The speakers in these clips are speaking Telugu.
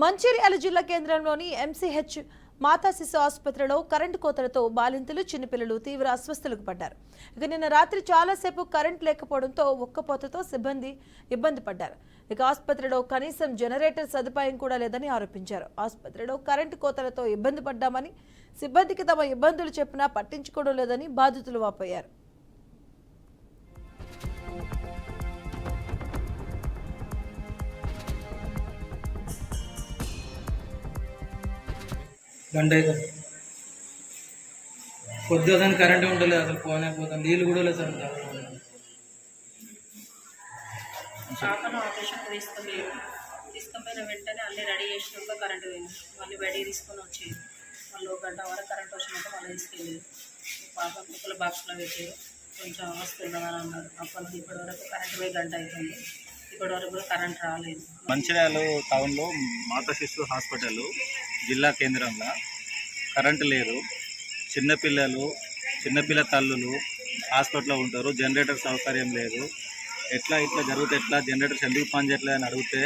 మంచిర్యాల జిల్లా కేంద్రంలోని ఎంసీహెచ్ మాతా శిశు ఆసుపత్రిలో కరెంటు కోతలతో బాలింతలు చిన్నపిల్లలు తీవ్ర అస్వస్థతలకు పడ్డారు. ఇక నిన్న రాత్రి చాలాసేపు కరెంట్ లేకపోవడంతో ఒక్కపోతతో సిబ్బంది ఇబ్బంది పడ్డారు. ఇక ఆసుపత్రిలో కనీసం జనరేటర్ సదుపాయం కూడా లేదని ఆరోపించారు. ఆసుపత్రిలో కరెంటు కోతలతో ఇబ్బంది పడ్డామని, సిబ్బందికి తమ ఇబ్బందులు చెప్పినా పట్టించుకోవడం లేదని బాధితులు వాపోయారు. గంట అవుతుంది. కొద్దిగా దానికి కరెంటే ఉండలేదు, అసలు పోనే పోతాం, నీళ్ళు కూడా లేదు సార్. పాపను ఆపరేషన్కి తీసుకుపోయిన వెంటనే అన్నీ రెడీ చేసినాక కరెంటు పోయింది. మళ్ళీ బయటికి తీసుకొని వచ్చేది. మళ్ళీ ఒక గంట వరకు కరెంట్ వచ్చినాక మళ్ళీ తీసుకెళ్ళేది. పాప కుక్కల బాక్స్లో పెట్టారు. కొంచెం వస్తుందని అన్నారు. అప్పటి నుంచి ఇప్పటి వరకు కరెంట్ పోయి గంట అవుతుంది. ఇప్పటి వరకు కూడా కరెంట్ రాలేదు. మంచిర్యాల టౌన్లో మాతా శిశు హాస్పిటల్ జిల్లా కేంద్రంలో కరెంటు లేదు. చిన్నపిల్ల తల్లులు హాస్పిటల్లో ఉంటారు. జనరేటర్ సౌకర్యం లేదు. ఇట్లా జరుగుతే ఎట్లా, జనరేటర్స్ ఎందుకు పనిచేయట్లేదు అని అడిగితే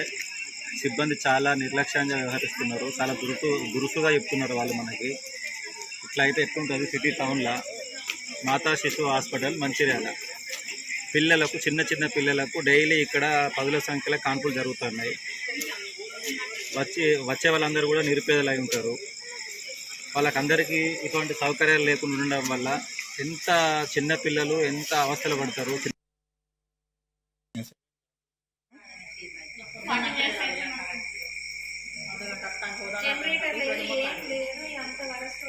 సిబ్బంది చాలా నిర్లక్ష్యంగా వ్యవహరిస్తున్నారు. చాలా దురుసుగా చెప్తున్నారు వాళ్ళు మనకి. ఇట్లా అయితే ఎట్లుంటుంది సిటీ టౌన్లో మాతా శిశు హాస్పిటల్ మంచిర్యాల. పిల్లలకు చిన్న పిల్లలకు డైలీ ఇక్కడ పదుల సంఖ్యలో కాన్పులు జరుగుతున్నాయి. వచ్చే వాళ్ళందరూ కూడా నిరుపేదలై ఉంటారు. వాళ్ళకందరికీ ఇటువంటి సౌకర్యాలు లేకుండా ఉండడం వల్ల ఎంత చిన్నపిల్లలు ఎంత అవస్థలు పడతారు. జనరేటర్ లేదు, ఏం లేదు, అంత వరకు